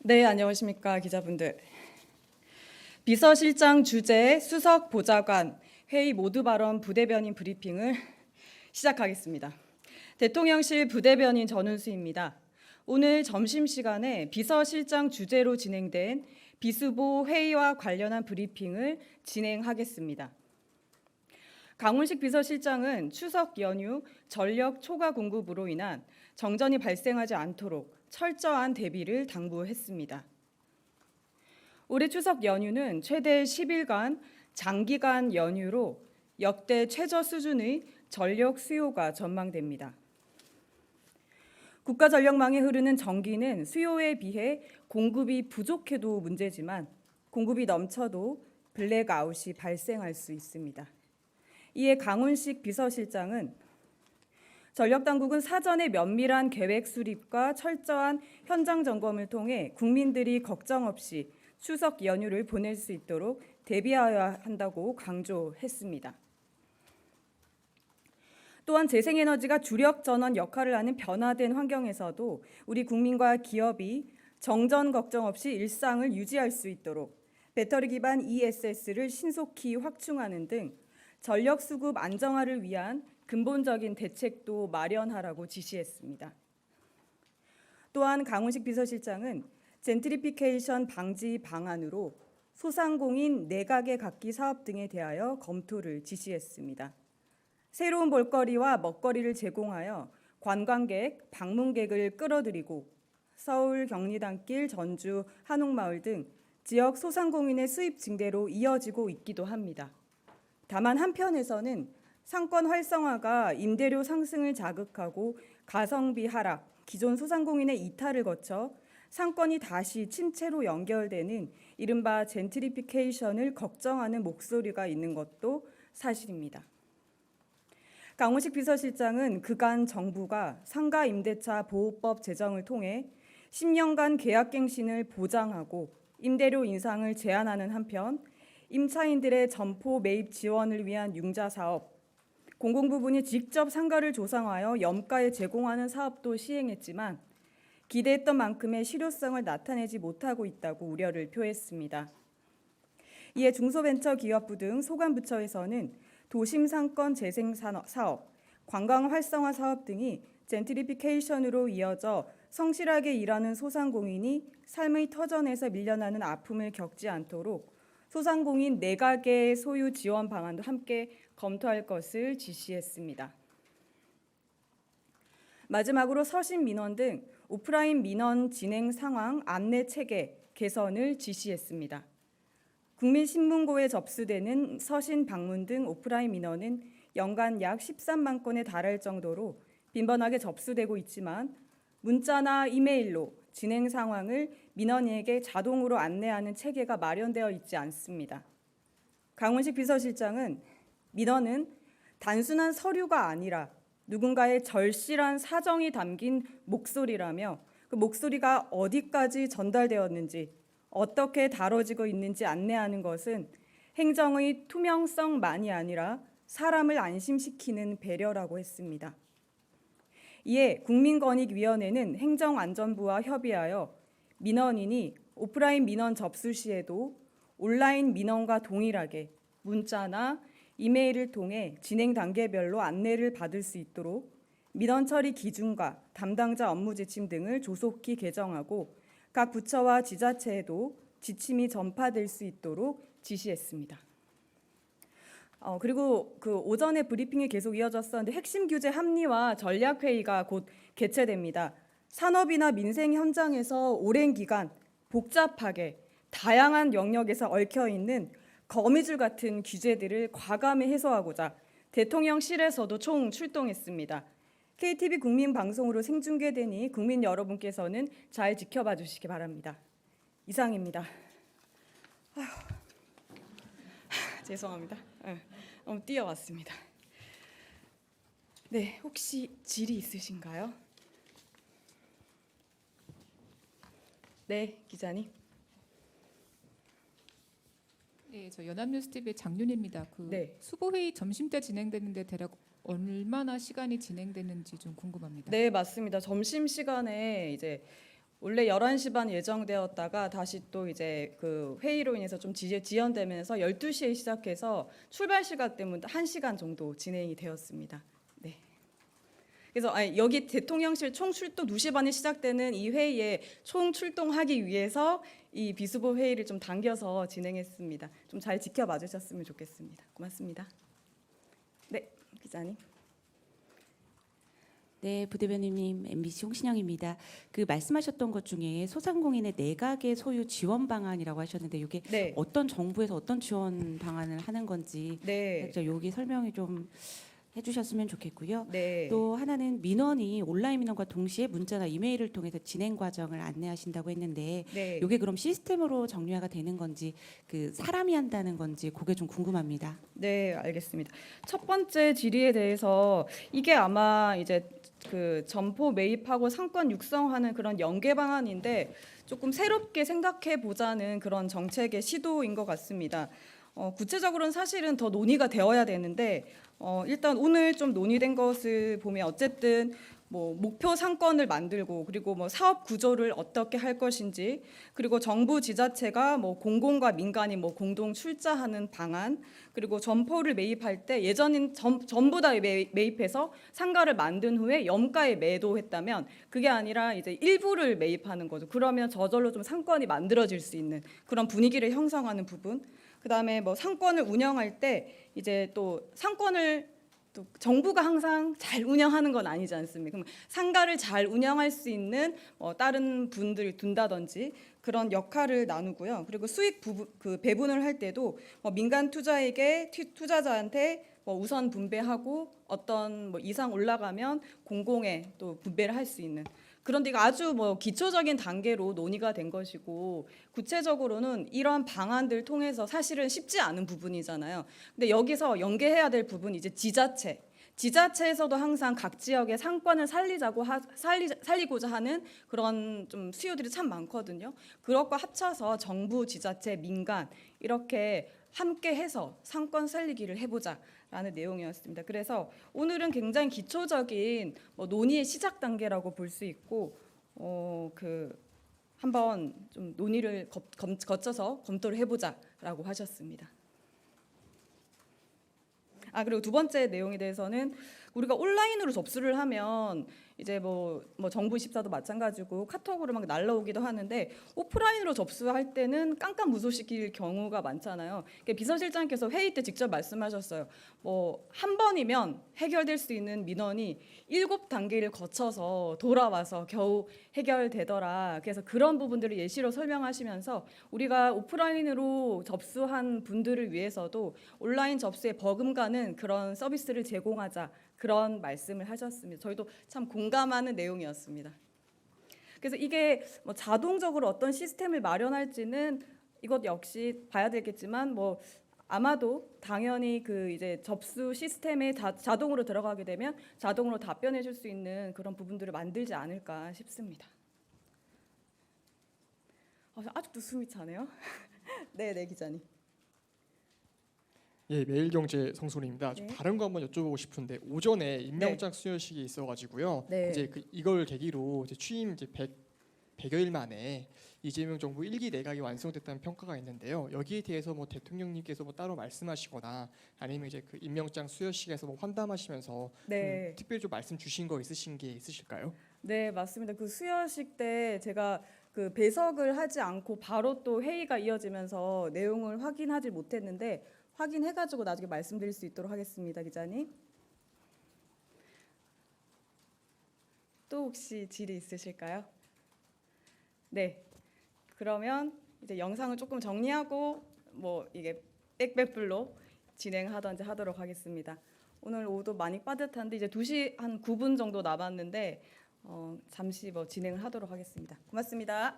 네, 안녕하십니까 기자분들. 비서실장 주재 수석 보좌관 회의 모두 발언 부대변인 브리핑을 시작하겠습니다. 대통령실 부대변인 전운수입니다. 오늘 점심시간에 비서실장 주재로 진행된 비수보 회의와 관련한 브리핑을 진행하겠습니다. 강훈식 비서실장은 추석 연휴 전력 초과 공급으로 인한 정전이 발생하지 않도록 철저한 대비를 당부했습니다. 올해 추석 연휴는 최대 10일간 장기간 연휴로 역대 최저 수준의 전력 수요가 전망됩니다. 국가전력망에 흐르는 전기는 수요에 비해 공급이 부족해도 문제지만 공급이 넘쳐도 블랙아웃이 발생할 수 있습니다. 이에 강훈식 비서실장은 전력당국은 사전에 면밀한 계획 수립과 철저한 현장 점검을 통해 국민들이 걱정 없이 추석 연휴를 보낼 수 있도록 대비해야 한다고 강조했습니다. 또한 재생에너지가 주력 전원 역할을 하는 변화된 환경에서도 우리 국민과 기업이 정전 걱정 없이 일상을 유지할 수 있도록 배터리 기반 ESS를 신속히 확충하는 등 전력 수급 안정화를 위한 근본적인 대책도 마련하라고 지시했습니다. 또한 강훈식 비서실장은 젠트리피케이션 방지 방안으로 소상공인 내각의 각기 사업 등에 대하여 검토를 지시했습니다. 새로운 볼거리와 먹거리를 제공하여 관광객, 방문객을 끌어들이고 서울 경리단길, 전주, 한옥마을 등 지역 소상공인의 수입 증대로 이어지고 있기도 합니다. 다만 한편에서는 상권 활성화가 임대료 상승을 자극하고 가성비 하락, 기존 소상공인의 이탈을 거쳐 상권이 다시 침체로 연결되는 이른바 젠트리피케이션을 걱정하는 목소리가 있는 것도 사실입니다. 강훈식 비서실장은 그간 정부가 상가 임대차 보호법 제정을 통해 10년간 계약갱신을 보장하고 임대료 인상을 제한하는 한편 임차인들의 점포 매입 지원을 위한 융자 사업, 공공부문이 직접 상가를 조성하여 염가에 제공하는 사업도 시행했지만 기대했던 만큼의 실효성을 나타내지 못하고 있다고 우려를 표했습니다. 이에 중소벤처기업부 등 소관부처에서는 도심상권 재생 사업, 관광 활성화 사업 등이 젠트리피케이션으로 이어져 성실하게 일하는 소상공인이 삶의 터전에서 밀려나는 아픔을 겪지 않도록 소상공인 내각의 소유 지원 방안도 함께 검토할 것을 지시했습니다. 마지막으로 서신 민원 등 오프라인 민원 진행 상황 안내 체계 개선을 지시했습니다. 국민신문고에 접수되는 서신 방문 등 오프라인 민원은 연간 약 13만 건에 달할 정도로 빈번하게 접수되고 있지만 문자나 이메일로 진행 상황을 민원인에게 자동으로 안내하는 체계가 마련되어 있지 않습니다. 강훈식 비서실장은 민원은 단순한 서류가 아니라 누군가의 절실한 사정이 담긴 목소리라며 그 목소리가 어디까지 전달되었는지 어떻게 다뤄지고 있는지 안내하는 것은 행정의 투명성만이 아니라 사람을 안심시키는 배려라고 했습니다. 이에 국민권익위원회는 행정안전부와 협의하여 민원인이 오프라인 민원 접수 시에도 온라인 민원과 동일하게 문자나 이메일을 통해 진행 단계별로 안내를 받을 수 있도록 민원 처리 기준과 담당자 업무 지침 등을 조속히 개정하고 각 부처와 지자체에도 지침이 전파될 수 있도록 지시했습니다. 그리고 그 오전에 브리핑이 계속 이어졌었는데 핵심 규제 합리화 전략회의가 곧 개최됩니다. 산업이나 민생 현장에서 오랜 기간 복잡하게 다양한 영역에서 얽혀있는 거미줄 같은 규제들을 과감히 해소하고자 대통령실에서도 총 출동했습니다. KTV 국민방송으로 생중계되니 국민 여러분께서는 잘 지켜봐 주시기 바랍니다. 이상입니다. 죄송합니다. 너무 뛰어왔습니다. 네, 혹시 질의 있으신가요? 네, 기자님. 네, 저 연합뉴스TV의 장윤입니다. 네. 수보회의 점심때 진행되는데 대략 얼마나 시간이 진행되는지 좀 궁금합니다. 네, 맞습니다. 점심 시간에 이제 원래 11시 반 예정되었다가 다시 또 이제 그 회의로 인해서 좀 지연되면서 12시에 시작해서 출발 시간 때문에 1시간 정도 진행이 되었습니다. 네. 그래서 여기 대통령실 총출동 2시 반에 시작되는 이 회의에 총출동하기 위해서 이 비수보 회의를 좀 당겨서 진행했습니다. 좀 잘 지켜봐 주셨으면 좋겠습니다. 고맙습니다. 네, 기자님. 네, 부대변인님 MBC 홍신영입니다. 그 말씀하셨던 것 중에 소상공인의 내각의 소유 지원 방안이라고 하셨는데 이게 네. 어떤 정부에서 어떤 지원 방안을 하는 건지 네. 여기 설명을 좀 해주셨으면 좋겠고요. 네. 또 하나는 민원이 온라인 민원과 동시에 문자나 이메일을 통해서 진행 과정을 안내하신다고 했는데 네. 이게 그럼 시스템으로 정리화가 되는 건지 그 사람이 한다는 건지 그게 좀 궁금합니다. 네, 알겠습니다. 첫 번째 질의에 대해서 이게 아마 이제 그 점포 매입하고 상권 육성하는 그런 연계 방안인데 조금 새롭게 생각해 보자는 그런 정책의 시도인 것 같습니다. 구체적으로는 사실은 더 논의가 되어야 되는데 일단 오늘 좀 논의된 것을 보면 어쨌든 뭐 목표 상권을 만들고 그리고 뭐 사업 구조를 어떻게 할 것인지 그리고 정부 지자체가 뭐 공공과 민간이 뭐 공동 출자하는 방안 그리고 점포를 매입할 때 예전인 전부 다 매입해서 상가를 만든 후에 염가에 매도했다면 그게 아니라 이제 일부를 매입하는 거죠. 그러면 저절로 좀 상권이 만들어질 수 있는 그런 분위기를 형성하는 부분. 그다음에 뭐 상권을 운영할 때 이제 또 상권을 또 정부가 항상 잘 운영하는 건 아니지 않습니까? 그럼 상가를 잘 운영할 수 있는 다른 분들을 둔다든지 그런 역할을 나누고요. 그리고 수익 그 배분을 할 때도 민간 투자에게 투자자한테 우선 분배하고 어떤 이상 올라가면 공공에 또 분배를 할 수 있는. 그런데 이거 아주 기초적인 단계로 논의가 된 것이고 구체적으로는 이런 방안들 통해서 사실은 쉽지 않은 부분이잖아요. 근데 여기서 연계해야 될 부분이 이제 지자체에서도 항상 각 지역의 상권을 살리고자 하는 그런 좀 수요들이 참 많거든요. 그것과 합쳐서 정부, 지자체, 민간 이렇게 함께 해서 상권 살리기를 해보자라는 내용이었습니다. 그래서 오늘은 굉장히 기초적인 논의의 시작 단계라고 볼 수 있고 한번 좀 논의를 거쳐서 검토를 해보자라고 하셨습니다. 그리고 두 번째 내용에 대해서는 우리가 온라인으로 접수를 하면 이제 정부 24도 마찬가지고 카톡으로 막 날라오기도 하는데 오프라인으로 접수할 때는 깜깜무소식일 경우가 많잖아요. 그러니까 비서실장께서 회의 때 직접 말씀하셨어요. 한 번이면 해결될 수 있는 민원이 7단계를 거쳐서 돌아와서 겨우 해결되더라. 그래서 그런 부분들을 예시로 설명하시면서 우리가 오프라인으로 접수한 분들을 위해서도 온라인 접수에 버금가는 그런 서비스를 제공하자. 그런 말씀을 하셨습니다. 저희도 참 공감하는 내용이었습니다. 그래서 이게 자동적으로 어떤 시스템을 마련할지는 이것 역시 봐야 되겠지만 아마도 당연히 그 이제 접수 시스템에 자동으로 들어가게 되면 자동으로 답변해 줄 수 있는 그런 부분들을 만들지 않을까 싶습니다. 아직도 숨이 차네요. 네, 기자님. 예, 매일경제 성소리입니다. 네. 다른 거 한번 여쭤보고 싶은데 오전에 임명장 수여식이 있어가지고요. 네. 이제 이걸 계기로 이제 취임 이제 100여일 만에 이재명 정부 1기 내각이 완성됐다는 평가가 있는데요. 여기에 대해서 대통령님께서 따로 말씀하시거나 아니면 이제 그 임명장 수여식에서 환담하시면서 네. 특별히 좀 말씀 주신 거 있으신 게 있으실까요? 네, 맞습니다. 그 수여식 때 제가 그 배석을 하지 않고 바로 또 회의가 이어지면서 내용을 확인하지 못했는데 확인해가지고 나중에 말씀드릴 수 있도록 하겠습니다, 기자님. 또 혹시 질의 있으실까요? 네. 그러면 이제 영상을 조금 정리하고 이게 백백불로 진행하던지 하도록 하겠습니다. 오늘 오후도 많이 빠듯한데 이제 2시 한 9분 정도 남았는데 잠시 진행을 하도록 하겠습니다. 고맙습니다.